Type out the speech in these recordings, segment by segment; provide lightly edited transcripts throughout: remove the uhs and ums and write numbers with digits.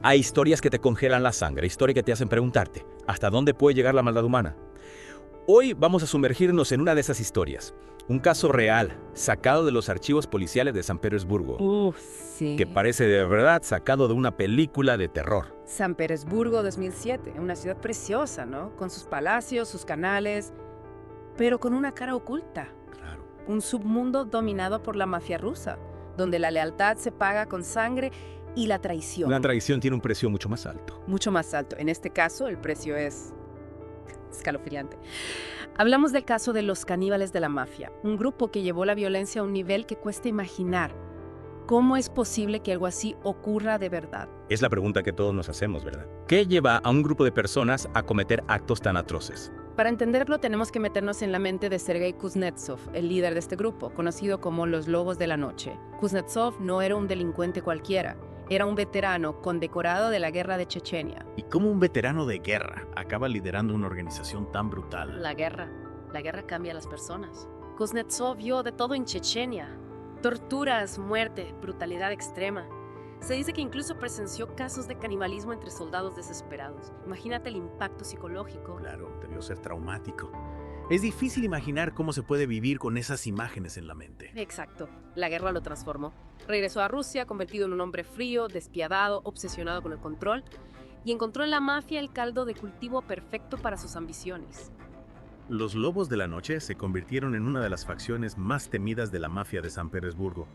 Hay historias que te congelan la sangre, historias que te hacen preguntarte, ¿hasta dónde puede llegar la maldad humana? Hoy vamos a sumergirnos en una de esas historias, un caso real, sacado de los archivos policiales de San Petersburgo, Sí. que parece de verdad sacado de una película de terror. San Petersburgo 2007, una ciudad preciosa, ¿no? Con sus palacios, sus canales, pero con una cara oculta. Claro. Un submundo dominado por la mafia rusa, donde la lealtad se paga con sangre y la traición. La traición tiene un precio mucho más alto. Mucho más alto. En este caso, el precio es escalofriante. Hablamos del caso de los caníbales de la mafia, un grupo que llevó la violencia a un nivel que cuesta imaginar. ¿Cómo es posible que algo así ocurra de verdad? Es la pregunta que todos nos hacemos, ¿verdad? ¿Qué lleva a un grupo de personas a cometer actos tan atroces? Para entenderlo tenemos que meternos en la mente de Sergei Kuznetsov, el líder de este grupo, conocido como los Lobos de la Noche. Kuznetsov no era un delincuente cualquiera, era un veterano condecorado de la guerra de Chechenia. ¿Y cómo un veterano de guerra acaba liderando una organización tan brutal? La guerra cambia a las personas. Kuznetsov vio de todo en Chechenia. Torturas, muerte, brutalidad extrema. Se dice que incluso presenció casos de canibalismo entre soldados desesperados. Imagínate el impacto psicológico. Claro, debió ser traumático. Es difícil imaginar cómo se puede vivir con esas imágenes en la mente. Exacto. La guerra lo transformó. Regresó a Rusia convertido en un hombre frío, despiadado, obsesionado con el control, y encontró en la mafia el caldo de cultivo perfecto para sus ambiciones. Los Lobos de la Noche se convirtieron en una de las facciones más temidas de la mafia de San Petersburgo.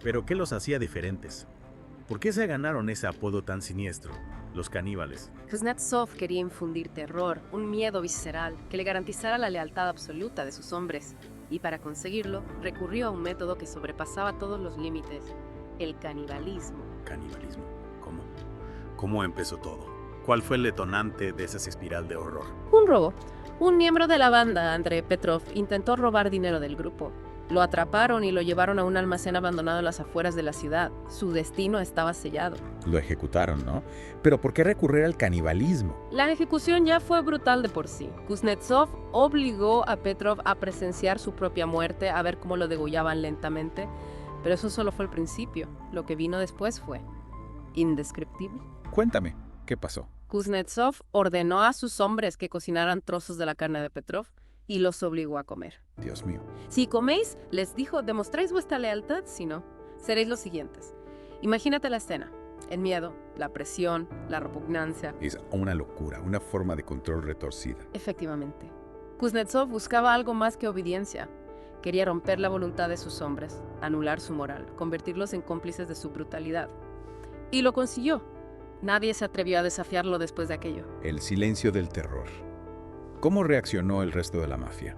Pero ¿qué los hacía diferentes? ¿Por qué se ganaron ese apodo tan siniestro, los caníbales? Kuznetsov quería infundir terror, un miedo visceral que le garantizara la lealtad absoluta de sus hombres, y para conseguirlo recurrió a un método que sobrepasaba todos los límites: el canibalismo. ¿Canibalismo? ¿Cómo? ¿Cómo empezó todo? ¿Cuál fue el detonante de esa espiral de horror? Un robo. Un miembro de la banda, Andrei Petrov, intentó robar dinero del grupo. Lo atraparon y lo llevaron a un almacén abandonado en las afueras de la ciudad. Su destino estaba sellado. Lo ejecutaron, ¿no? Pero ¿por qué recurrir al canibalismo? La ejecución ya fue brutal de por sí. Kuznetsov obligó a Petrov a presenciar su propia muerte, a ver cómo lo degollaban lentamente. Pero eso solo fue el principio. Lo que vino después fue indescriptible. Cuéntame, ¿qué pasó? Kuznetsov ordenó a sus hombres que cocinaran trozos de la carne de Petrov y los obligó a comer. Dios mío. Si coméis, les dijo, demostráis vuestra lealtad, si no, seréis los siguientes. Imagínate la escena. El miedo, la presión, la repugnancia. Es una locura, una forma de control retorcida. Efectivamente. Kuznetsov buscaba algo más que obediencia. Quería romper la voluntad de sus hombres, anular su moral, convertirlos en cómplices de su brutalidad. Y lo consiguió. Nadie se atrevió a desafiarlo después de aquello. El silencio del terror. ¿Cómo reaccionó el resto de la mafia?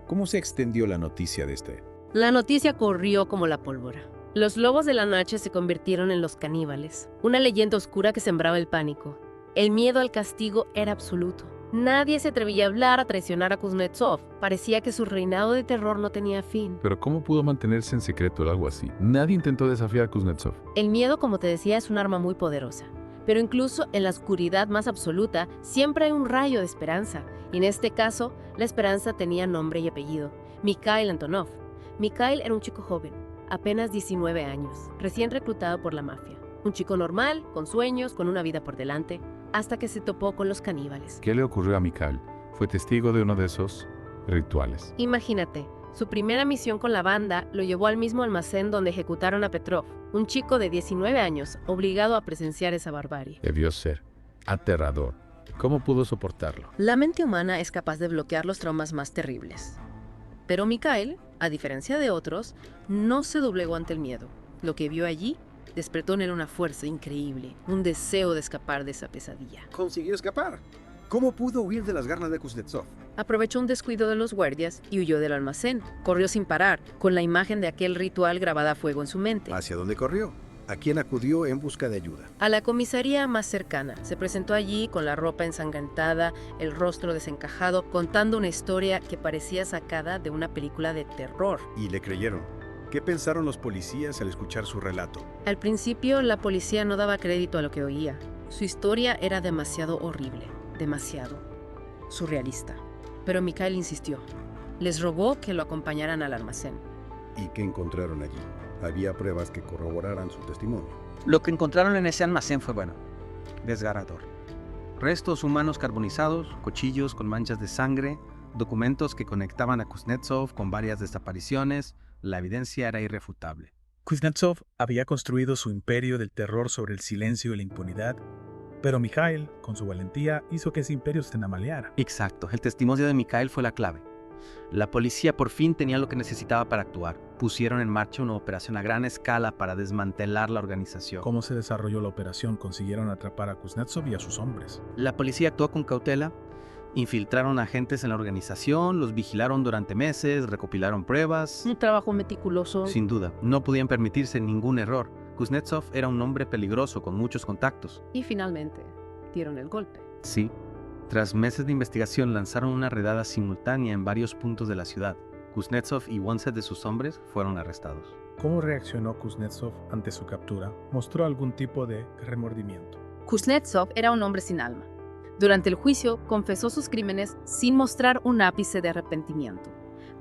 ¿Cómo se extendió la noticia de este? La noticia corrió como la pólvora. Los Lobos de la Noche se convirtieron en los caníbales, una leyenda oscura que sembraba el pánico. El miedo al castigo era absoluto. Nadie se atrevía a hablar, a traicionar a Kuznetsov. Parecía que su reinado de terror no tenía fin. Pero ¿cómo pudo mantenerse en secreto algo así? Nadie intentó desafiar a Kuznetsov. El miedo, como te decía, es un arma muy poderosa. Pero incluso en la oscuridad más absoluta, siempre hay un rayo de esperanza. Y en este caso, la esperanza tenía nombre y apellido: Mikhail Antonov. Mikhail era un chico joven, apenas 19 años, recién reclutado por la mafia. Un chico normal, con sueños, con una vida por delante, hasta que se topó con los caníbales. ¿Qué le ocurrió a Mikhail? Fue testigo de uno de esos rituales. Imagínate, su primera misión con la banda lo llevó al mismo almacén donde ejecutaron a Petrov, un chico de 19 años, obligado a presenciar esa barbarie. Debió ser aterrador. ¿Cómo pudo soportarlo? La mente humana es capaz de bloquear los traumas más terribles. Pero Mikhail, a diferencia de otros, no se doblegó ante el miedo. Lo que vio allí despertó en él una fuerza increíble, un deseo de escapar de esa pesadilla. Consiguió escapar. ¿Cómo pudo huir de las garras de Kuznetsov? Aprovechó un descuido de los guardias y huyó del almacén. Corrió sin parar, con la imagen de aquel ritual grabada a fuego en su mente. ¿Hacia dónde corrió? ¿A quién acudió en busca de ayuda? A la comisaría más cercana. Se presentó allí con la ropa ensangrentada, el rostro desencajado, contando una historia que parecía sacada de una película de terror. Y le creyeron. ¿Qué pensaron los policías al escuchar su relato? Al principio, la policía no daba crédito a lo que oía. Su historia era demasiado horrible, demasiado surrealista. Pero Mikhail insistió. Les rogó que lo acompañaran al almacén. ¿Y qué encontraron allí? Había pruebas que corroboraran su testimonio. Lo que encontraron en ese almacén fue, desgarrador. Restos humanos carbonizados, cuchillos con manchas de sangre, documentos que conectaban a Kuznetsov con varias desapariciones. La evidencia era irrefutable. Kuznetsov había construido su imperio del terror sobre el silencio y la impunidad, pero Mikhail, con su valentía, hizo que ese imperio se tambaleara. Exacto, el testimonio de Mikhail fue la clave. La policía por fin tenía lo que necesitaba para actuar. Pusieron en marcha una operación a gran escala para desmantelar la organización. ¿Cómo se desarrolló la operación? Consiguieron atrapar a Kuznetsov y a sus hombres. La policía actuó con cautela, infiltraron agentes en la organización, los vigilaron durante meses, recopilaron pruebas. Un trabajo meticuloso. Sin duda, no podían permitirse ningún error. Kuznetsov era un hombre peligroso con muchos contactos. Y finalmente, dieron el golpe. Sí. Tras meses de investigación, lanzaron una redada simultánea en varios puntos de la ciudad. Kuznetsov y 11 de sus hombres fueron arrestados. ¿Cómo reaccionó Kuznetsov ante su captura? ¿Mostró algún tipo de remordimiento? Kuznetsov era un hombre sin alma. Durante el juicio, confesó sus crímenes sin mostrar un ápice de arrepentimiento.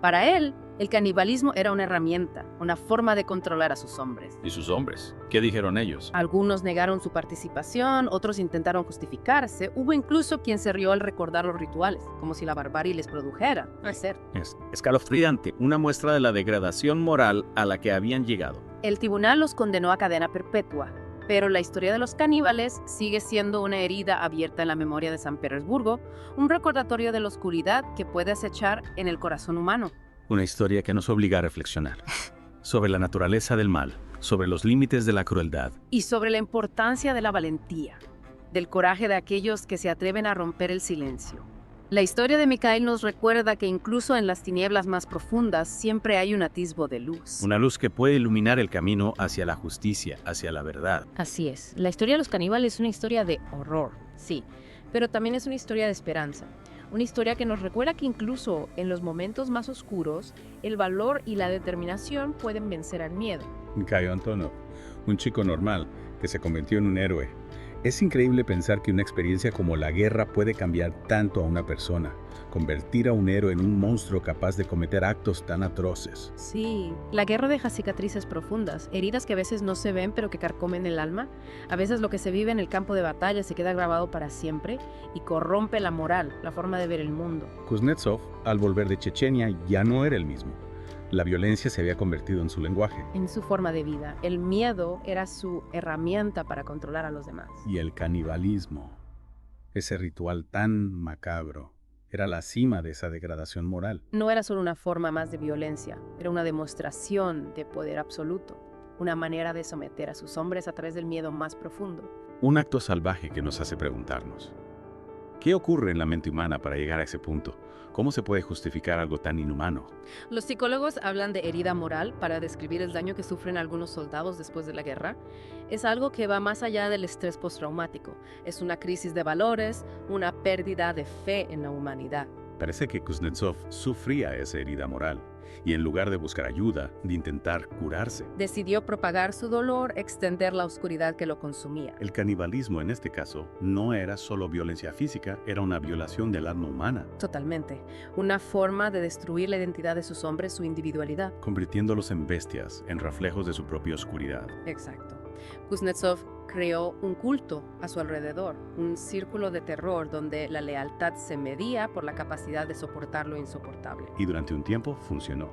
Para él, el canibalismo era una herramienta, una forma de controlar a sus hombres. ¿Y sus hombres? ¿Qué dijeron ellos? Algunos negaron su participación, otros intentaron justificarse. Hubo incluso quien se rió al recordar los rituales, como si la barbarie les produjera. No es cierto. Es escalofriante, una muestra de la degradación moral a la que habían llegado. El tribunal los condenó a cadena perpetua, pero la historia de los caníbales sigue siendo una herida abierta en la memoria de San Petersburgo, un recordatorio de la oscuridad que puede acechar en el corazón humano. Una historia que nos obliga a reflexionar sobre la naturaleza del mal, sobre los límites de la crueldad. Y sobre la importancia de la valentía, del coraje de aquellos que se atreven a romper el silencio. La historia de Mikhail nos recuerda que incluso en las tinieblas más profundas siempre hay un atisbo de luz. Una luz que puede iluminar el camino hacia la justicia, hacia la verdad. Así es, la historia de los caníbales es una historia de horror, sí, pero también es una historia de esperanza. Una historia que nos recuerda que incluso en los momentos más oscuros, el valor y la determinación pueden vencer al miedo. Mikhail Antonov, un chico normal que se convirtió en un héroe. Es increíble pensar que una experiencia como la guerra puede cambiar tanto a una persona, convertir a un héroe en un monstruo capaz de cometer actos tan atroces. Sí, la guerra deja cicatrices profundas, heridas que a veces no se ven pero que carcomen el alma. A veces lo que se vive en el campo de batalla se queda grabado para siempre y corrompe la moral, la forma de ver el mundo. Kuznetsov, al volver de Chechenia, ya no era el mismo. La violencia se había convertido en su lenguaje. En su forma de vida, el miedo era su herramienta para controlar a los demás. Y el canibalismo, ese ritual tan macabro, era la cima de esa degradación moral. No era solo una forma más de violencia, era una demostración de poder absoluto, una manera de someter a sus hombres a través del miedo más profundo. Un acto salvaje que nos hace preguntarnos, ¿qué ocurre en la mente humana para llegar a ese punto? ¿Cómo se puede justificar algo tan inhumano? Los psicólogos hablan de herida moral para describir el daño que sufren algunos soldados después de la guerra. Es algo que va más allá del estrés postraumático. Es una crisis de valores, una pérdida de fe en la humanidad. Parece que Kuznetsov sufría esa herida moral y en lugar de buscar ayuda, de intentar curarse. Decidió propagar su dolor, extender la oscuridad que lo consumía. El canibalismo en este caso no era solo violencia física, era una violación del alma humana. Totalmente. Una forma de destruir la identidad de sus hombres, su individualidad. Convirtiéndolos en bestias, en reflejos de su propia oscuridad. Exacto. Kuznetsov creó un culto a su alrededor, un círculo de terror donde la lealtad se medía por la capacidad de soportar lo insoportable. Y durante un tiempo funcionó.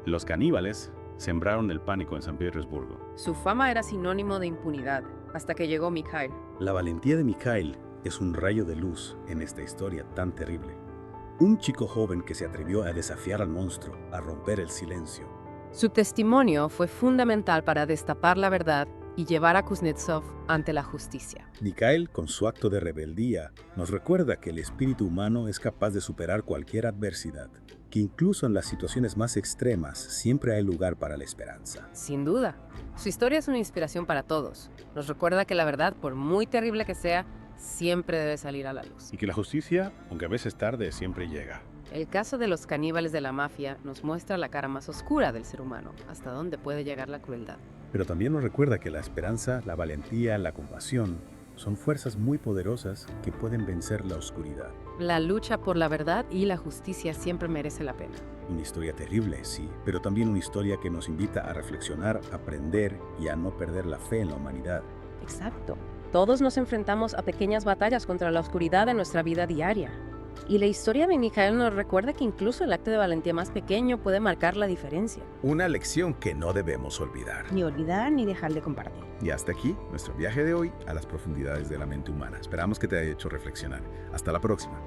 Los caníbales sembraron el pánico en San Petersburgo. Su fama era sinónimo de impunidad, hasta que llegó Mikhail. La valentía de Mikhail es un rayo de luz en esta historia tan terrible. Un chico joven que se atrevió a desafiar al monstruo, a romper el silencio. Su testimonio fue fundamental para destapar la verdad y llevar a Kuznetsov ante la justicia. Mikhail, con su acto de rebeldía, nos recuerda que el espíritu humano es capaz de superar cualquier adversidad, que incluso en las situaciones más extremas siempre hay lugar para la esperanza. Sin duda, su historia es una inspiración para todos. Nos recuerda que la verdad, por muy terrible que sea, siempre debe salir a la luz. Y que la justicia, aunque a veces tarde, siempre llega. El caso de los caníbales de la mafia nos muestra la cara más oscura del ser humano, hasta dónde puede llegar la crueldad. Pero también nos recuerda que la esperanza, la valentía, la compasión son fuerzas muy poderosas que pueden vencer la oscuridad. La lucha por la verdad y la justicia siempre merece la pena. Una historia terrible, sí, pero también una historia que nos invita a reflexionar, aprender y a no perder la fe en la humanidad. Exacto. Todos nos enfrentamos a pequeñas batallas contra la oscuridad de nuestra vida diaria. Y la historia de Mikhail nos recuerda que incluso el acto de valentía más pequeño puede marcar la diferencia. Una lección que no debemos olvidar. Ni olvidar ni dejar de compartir. Y hasta aquí nuestro viaje de hoy a las profundidades de la mente humana. Esperamos que te haya hecho reflexionar. Hasta la próxima.